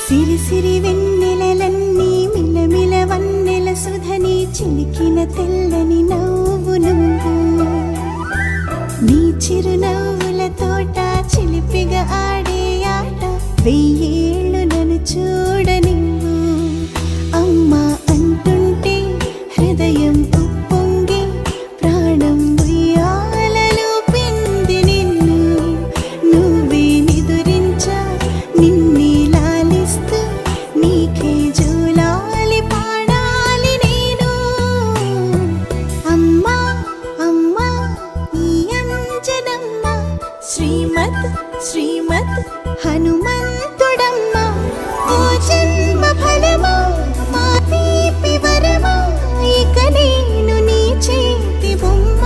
సిరి సిరి వెన్నెలలన్నీ మిలమిల వన్నెల సుధని చిలికిన తెల్లని నవ్వు నువ్వు నీ చిరునవ్వుల తోట చిలిపిగా ఆడే ఆట వెయ్యేళ్ళు నన్ను చూడనివ్వు అమ్మా అంటుంటే హృదయం ఉప్పొంగి ప్రాణం ఉయ్యాలలో పిండి నిన్ను నువ్వే నిదురించా నిన్నే లాలిస్తూ నీకే జూలాలి పాడాలి నేను అమ్మా అమ్మా ఈ అంజనమ్మ శ్రీమత్ శ్రీమత్ హనుమంతుడమ్మ ఓ జన్మ ఫలమా మా తీపి వరమా ఇక నేను నీ చేతి బొమ్మ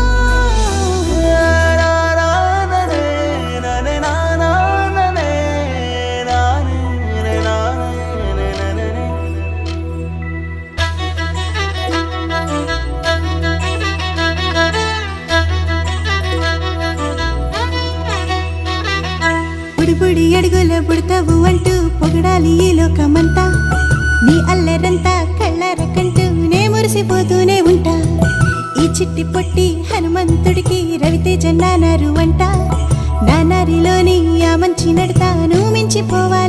బుడి అడుగుల బుడతావు అంటూ పొగడాలి ఈ లోకమంతా నీ అల్లరంతా కళ్ళారకంటూ నే మురిసిపోతూనే ఉంటా ఈ చిట్టి పొట్టి హనుమంతుడికి రవితేజ నానారు అంట నానారిలోని ఆ మంచి నడతాను మించిపోవాలి